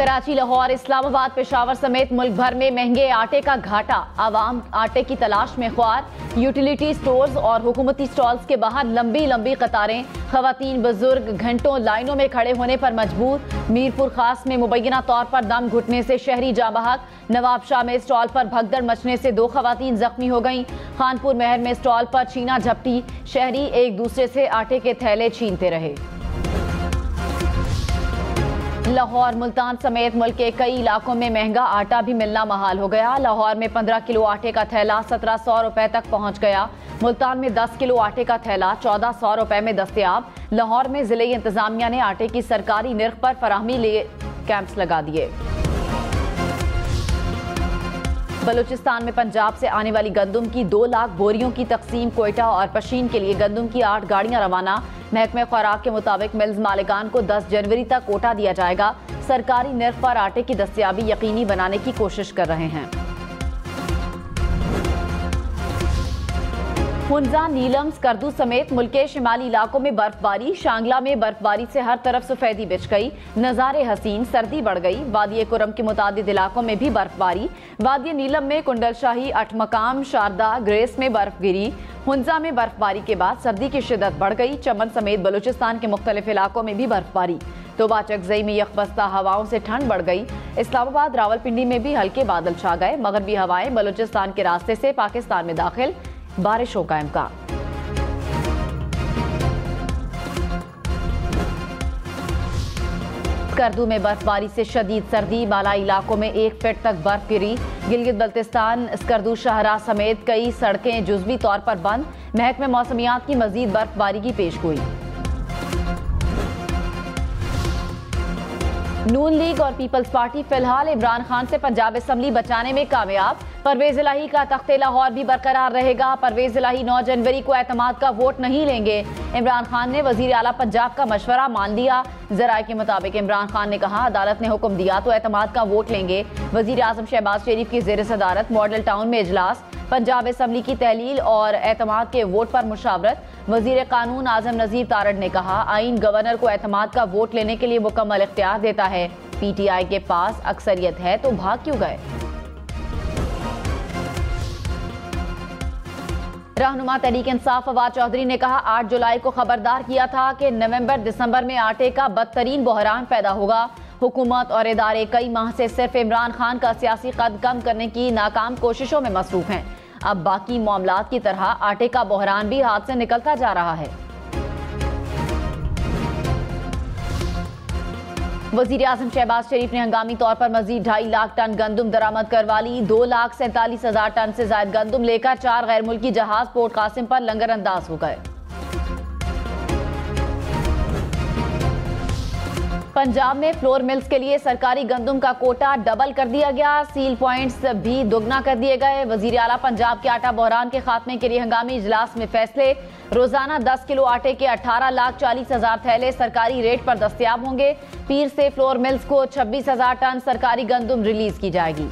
कराची, लाहौर, इस्लामाबाद, पेशावर समेत मुल्क भर में महंगे आटे का घाटा। आवाम आटे की तलाश में ख्वार। यूटिलिटी स्टोर्स और हुकूमती स्टॉल्स के बाहर लंबी लंबी कतारें। खवातीन बुजुर्ग घंटों लाइनों में खड़े होने पर मजबूर। मीरपुर खास में मुबैना तौर पर दम घुटने से शहरी जाँ बहक। नवाबशाह में स्टॉल पर भगदड़ मचने से 2 खवातीन जख्मी हो गईं। खानपुर महर में स्टॉल पर छीना झपटी। शहरी एक दूसरे से आटे के थैले छीनते रहे। लाहौर, मुल्तान समेत मुल्क के कई इलाकों में महंगा आटा भी मिलना महाल हो गया। लाहौर में 15 किलो आटे का थैला 1700 रुपए तक पहुंच गया। मुल्तान में 10 किलो आटे का थैला 1400 रुपए में दस्तयाब। लाहौर में जिले इंतजामिया ने आटे की सरकारी निर्ख पर फराहमी लिए कैंप्स लगा दिए। बलूचिस्तान में पंजाब से आने वाली गंदुम की 2 लाख बोरियों की तकसीम। कोयटा और पशीन के लिए गंदुम की 8 गाड़ियां रवाना। महकमे खुराक के मुताबिक मिल्स मालिकान को 10 जनवरी तक कोटा दिया जाएगा। सरकारी निर्ख पर आटे की दस्तयाबी यकीनी बनाने की कोशिश कर रहे हैं। हुंजा, नीलम, स्कर्दू समेत मुल्क के शिमाली इलाकों में बर्फबारी। शांगला में बर्फबारी से हर तरफ सफेदी बिछ गई। नजारे हसीन, सर्दी बढ़ गई। वादी कुरम के मुतादिद इलाकों में भी बर्फबारी। वादी नीलम में कुंडल शाही, अठमकाम, शारदा, ग्रेस में बर्फ गिरी। हुंजा में बर्फबारी के बाद सर्दी की शिद्दत बढ़ गई। चमन समेत बलूचिस्तान के मुख्तलिफ इलाकों में भी बर्फबारी। तोबा चकजई में यकबस्ता हवाओं से ठंड बढ़ गई। इस्लामाबाद, रावलपिंडी में भी हल्के बादल छा गए। मगरबी हवाएं बलूचिस्तान के रास्ते से पाकिस्तान में दाखिल। बारिशों का इम्कान। स्कर्दू में बर्फबारी से शदीद सर्दी। बालाई इलाकों में 1 फीट तक बर्फ गिरी। गिलगित बल्तिस्तान, स्कर्दू शाहरा समेत कई सड़कें जुज़वी तौर पर बंद। महकमे मौसमियात की मजीद बर्फबारी की पेशगोई। नून लीग और पीपल्स पार्टी फिलहाल इमरान खान से पंजाब असम्बली बचाने में कामयाब। परवेज इलाही का तख्ते लाहौर भी बरकरार रहेगा। परवेज इलाही 9 जनवरी को एतमाद का वोट नहीं लेंगे। इमरान खान ने वजीर आला पंजाब का मशवरा मान लिया। जराये के मुताबिक इमरान खान ने कहा, अदालत ने हुक्म दिया तो एतमाद का वोट लेंगे। वजीर आजम शहबाज शरीफ की जेर सदारत मॉडल टाउन में इजलास। पंजाब असम्बली की तहलील और एतमाद के वोट पर मुशावरत। वजीर कानून आजम नजीर तारड़ ने कहा, आइन गवर्नर को एतमाद का वोट लेने के लिए मुकम्मल इख्तियार देता है। पीटीआई के पास अक्सरियत है तो भाग क्यों गए। रहनुमा तहरीक इंसाफ फवाद चौधरी ने कहा, 8 जुलाई को खबरदार किया था कि नवंबर दिसंबर में आटे का बदतरीन बहरान पैदा होगा। हुकूमत और इदारे कई माह से सिर्फ इमरान खान का सियासी कद कम करने की नाकाम कोशिशों में मसरूफ हैं। अब बाकी मामलात की तरह आटे का बहरान भी हाथ से निकलता जा रहा है। वजीर आजम शहबाज शरीफ ने हंगामी तौर पर मजीद 2.5 लाख टन गंदुम दरामद करवा ली। 2,47,000 टन से ज्यादा गंदुम लेकर 4 गैर मुल्की जहाज पोर्ट कासिम पर लंगर अंदाज हो गए। पंजाब में फ्लोर मिल्स के लिए सरकारी गंदुम का कोटा डबल कर दिया गया। सील पॉइंट्स भी दोगुना कर दिए गए। वजीर आला पंजाब के आटा बहरान के खात्मे के लिए हंगामी इजलास में फैसले। रोजाना 10 किलो आटे के 18,40,000 थैले सरकारी रेट पर दस्तयाब होंगे। पीर से फ्लोर मिल्स को 26,000 टन सरकारी गंदुम रिलीज की जाएगी।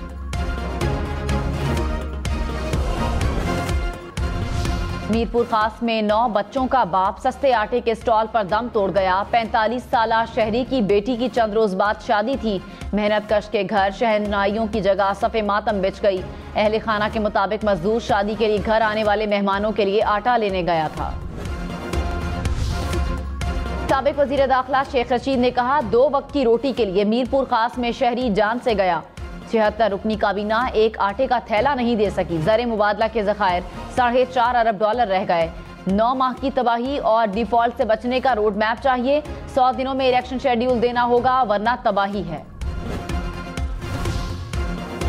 मीरपुर खास में 9 बच्चों का बाप सस्ते आटे के स्टॉल पर दम तोड़ गया। 45 साला शहरी की बेटी की चंद रोज बाद शादी थी। मेहनत कश के घर शहनाइयों की जगह सफ़े मातम बिछ गई। अहले खाना के मुताबिक मजदूर शादी के लिए घर आने वाले मेहमानों के लिए आटा लेने गया था। साबिक वजीर दाखिला शेख रशीद ने कहा, 2 वक्त की रोटी के लिए मीरपुर खास में शहरी जान से गया। 76 रुकनी काबीना एक आटे का थैला नहीं दे सकी। ज़र मुबादला के ज़खायर $4.5 अरब रह गए। 9 माह की तबाही और डिफॉल्ट से बचने का रोड मैप चाहिए। 100 दिनों में इलेक्शन शेड्यूल देना होगा वरना तबाही है।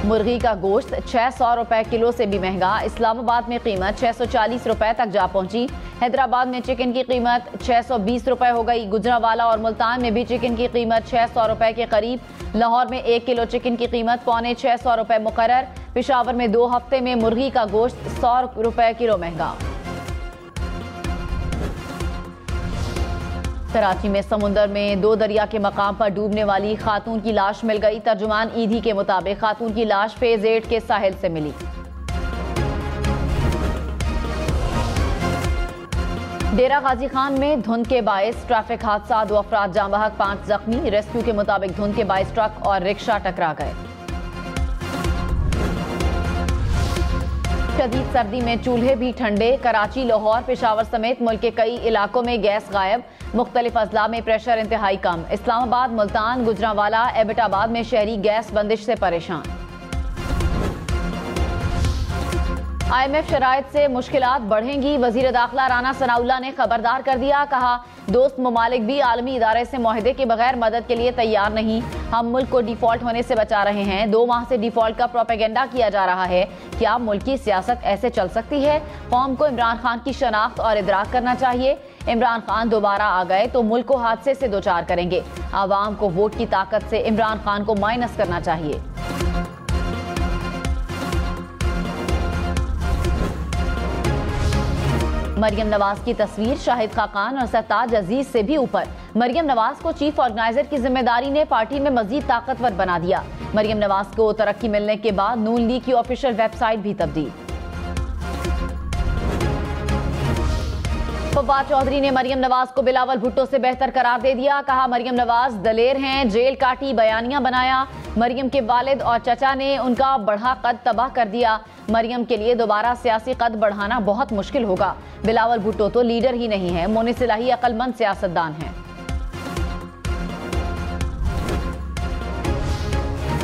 मुर्गी का गोश्त 600 रुपए किलो से भी महंगा। इस्लामाबाद में कीमत 640 रुपए तक जा पहुंची। हैदराबाद में चिकन की कीमत 620 रुपए हो गई। गुजरांवाला और मुल्तान में भी चिकन की कीमत 600 रुपए के करीब। लाहौर में 1 किलो चिकन की कीमत 625 रुपए मुकर्रर। पेशावर में 2 हफ्ते में मुर्गी का गोश्त 100 रुपए किलो महंगा। कराची में समुंदर में 2 दरिया के मकाम पर डूबने वाली खातून की लाश मिल गई। तर्जुमान ईदी के मुताबिक खातून की लाश फेज 8 के साहिल से मिली। डेरा गाजी खान में धुंध के बायस ट्रैफिक हादसा, 2 अफराद जाँ बहक, 5 जख्मी। रेस्क्यू के मुताबिक धुंध के बायस ट्रक और रिक्शा टकरा गए। शदीद सर्दी में चूल्हे भी ठंडे, कराची, लाहौर, पेशावर समेत मुल्क के कई इलाकों में गैस गायब। मुख्तलिफ अजला में प्रेशर इंतहाई कम। इस्लामाबाद, मुल्तान, गुजरांवाला, एबटाबाद में शहरी गैस बंदिश से परेशान। IMF शराइत से मुश्किलात बढ़ेंगी, वजीर दाखिला राना सनाउल्लाह ने खबरदार कर दिया। कहा, दोस्त ममालिक भी आलमी इदारे से मुआहदे के बगैर मदद के लिए तैयार नहीं। हम मुल्क को डिफॉल्ट होने से बचा रहे हैं। 2 माह से डिफॉल्ट का प्रोपेगेंडा किया जा रहा है। क्या मुल्क की सियासत ऐसे चल सकती है? कौम को इमरान खान की शनाख्त और इदराक करना चाहिए। इमरान खान दोबारा आ गए तो मुल्क को हादसे से दो चार करेंगे। आवाम को वोट की ताकत से इमरान खान को माइनस करना चाहिए। मरियम नवाज की तस्वीर शाहिद खाकान और सरताज अजीज से भी ऊपर। मरियम नवाज को चीफ ऑर्गेनाइजर की जिम्मेदारी ने पार्टी में मजीद ताकतवर बना दिया। मरियम नवाज को तरक्की मिलने के बाद नून लीग की ऑफिशियल वेबसाइट भी तब्दील। फवाद चौधरी ने मरियम नवाज को बिलावल भुट्टो से बेहतर करार दे दिया। कहा, मरियम नवाज दलेर हैं, जेल काटी, बयानियां बनाया। मरियम के वालिद और चचा ने उनका बढ़ा कद तबाह कर दिया। मरियम के लिए दोबारा सियासी कद बढ़ाना बहुत मुश्किल होगा। बिलावल भुट्टो तो लीडर ही नहीं है, मोनिस इलाही अक्लमंद सियासतदान हैं।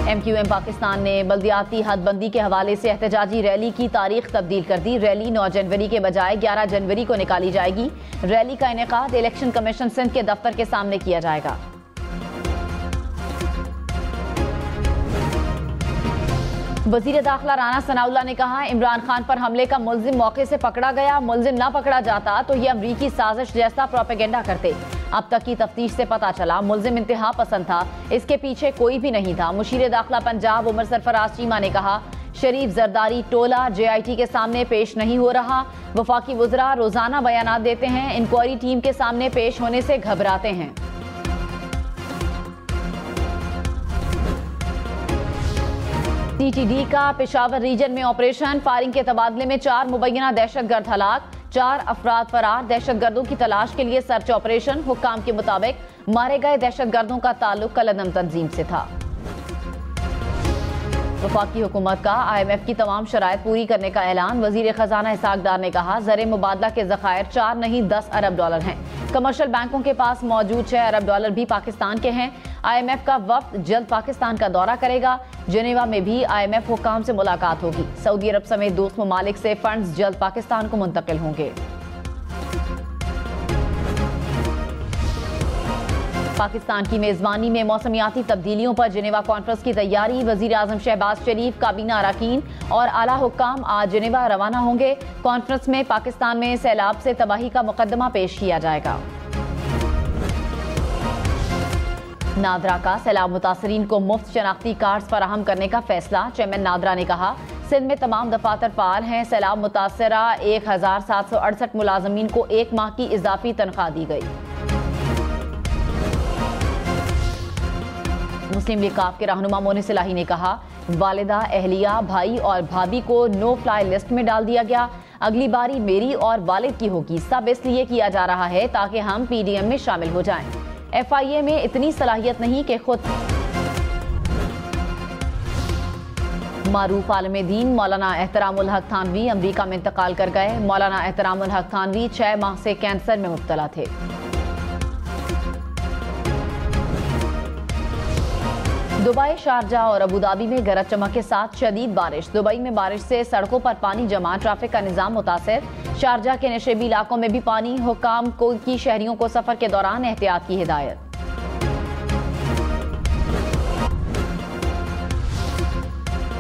MQM पाकिस्तान ने बल्दियाती हदबंदी के हवाले से एहतजाजी रैली की तारीख तब्दील कर दी। रैली 9 जनवरी के बजाय 11 जनवरी को निकाली जाएगी। रैली का इनेकाद इलेक्शन कमीशन सिंध के दफ्तर के सामने किया जाएगा। वजीर दाखिला राना सनाउल्लाह ने कहा, इमरान खान पर हमले का मुल्जिम मौके से पकड़ा गया। मुल्जिम ना पकड़ा जाता तो ये अमरीकी साजिश जैसा प्रोपेगेंडा करते। अब तक की तफ्तीश से पता चला मुल्जिम इंतहा पसंद था, इसके पीछे कोई भी नहीं था। मुशीर दाखिला पंजाब उमर सरफराज चीमा ने कहा, शरीफ जरदारी टोला JIT के सामने पेश नहीं हो रहा। वफाकी वुज़रा रोजाना बयानात देते हैं, इंक्वायरी टीम के सामने पेश होने से घबराते हैं। TTD का पेशावर रीजन में ऑपरेशन, फायरिंग के तबादले में 4 मुबैना दहशतगर्द हलाक, 4 अफराद फरार। दहशतगर्दों की तलाश के लिए सर्च ऑपरेशन। हुक्काम के मुताबिक मारे गए दहशतगर्दों का ताल्लुक कलदम तंजीम से था। वफाकी हुकूमत का IMF की तमाम शराइत पूरी करने का ऐलान। वजीर खजाना इसहाक डार ने कहा, ज़र मुबादला के ज़खायर 4 नहीं 10 अरब डॉलर हैं। कमर्शियल बैंकों के पास मौजूद 6 अरब डॉलर भी पाकिस्तान के हैं। IMF का वफ्द जल्द पाकिस्तान का दौरा करेगा। जेनेवा में भी IMF हुक्काम से मुलाकात होगी। सऊदी अरब समेत दोस्त ममालिक से फंड्स जल्द पाकिस्तान को मुंतकिल होंगे। पाकिस्तान की मेजबानी में मौसमियाती तब्दीलियों पर जेनेवा कॉन्फ्रेंस की तैयारी। वजीर आजम शहबाज शरीफ, काबीना अरकान और आला हुक्काम आज जेनेवा रवाना होंगे। कॉन्फ्रेंस में पाकिस्तान में सैलाब से तबाही का मुकदमा पेश किया जाएगा। नादरा का सैलाब मुतासरीन को मुफ्त शनाख्ती कार्ड्स फराहम करने का फैसला। चेयरमैन नादरा ने कहा, सिंध में तमाम दफातर फाल हैं। सैलाब मुतासरा 1768 मुलाजमीन को 1 माह की इजाफी तनख्वाह दी गई। मुस्लिम लीग काफ के रहनुमा मोनिस इलाही ने कहा, वालिदा, अहलिया, भाई और भाभी को नो फ्लाई लिस्ट में डाल दिया गया। अगली बारी मेरी और वालिद की होगी। सब इसलिए किया जा रहा है ताकि हम PDM में शामिल हो जाएं। FIA में इतनी सलाहियत नहीं कि खुद मारूफ आलम दीन मौलाना एहतरामुल हक थानवी अमरीका में इंतकाल कर गए। मौलाना एहतरामुल हक थानवी 6 माह से कैंसर में मुब्तला थे। दुबई, शारजा और अबूधाबी में गरज चमक के साथ शदीद बारिश। दुबई में बारिश से सड़कों पर पानी जमा, ट्रैफिक का निजाम मुतासिर। शारजा के नशेबी इलाकों में भी पानी। हुक्काम की शहरियों को सफर के दौरान एहतियात की हिदायत।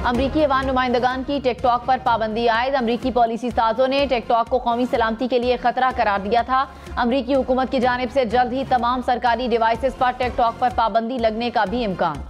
अमरीकी अवान नुमाइंदगान की टिकटॉक पर पाबंदी आयद। अमरीकी पॉलिसी साजों ने टिकटॉक को कौमी सलामती के लिए खतरा करार दिया था। अमरीकी हुकूमत की जानिब से जल्द ही तमाम सरकारी डिवाइसेस पर टिकटॉक पर पाबंदी लगने का भी इम्कान।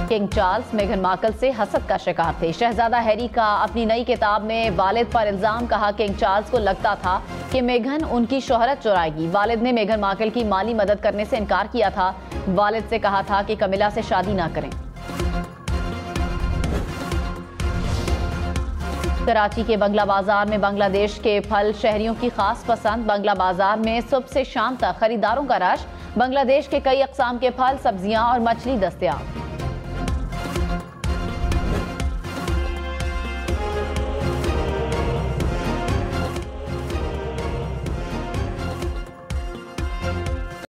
किंग चार्ल्स मेघन मार्कल से हसद का शिकार थे। शहजादा हैरी का अपनी नई किताब में वालिद पर इल्जाम। कहा, किंग चार्ल्स को लगता था कि मेघन उनकी शोहरत चुराएगी। वालिद ने मेघन मार्कल की माली मदद करने से इनकार किया था। वालिद से कहा था कि कमिला से शादी ना करें। कराची के बंगला बाजार में बांग्लादेश के फल शहरियों की खास पसंद। बंगला बाजार में सुबह से शाम तक खरीदारों का रश। बांग्लादेश के कई अक़साम के फल, सब्जियां और मछली दस्तयाब।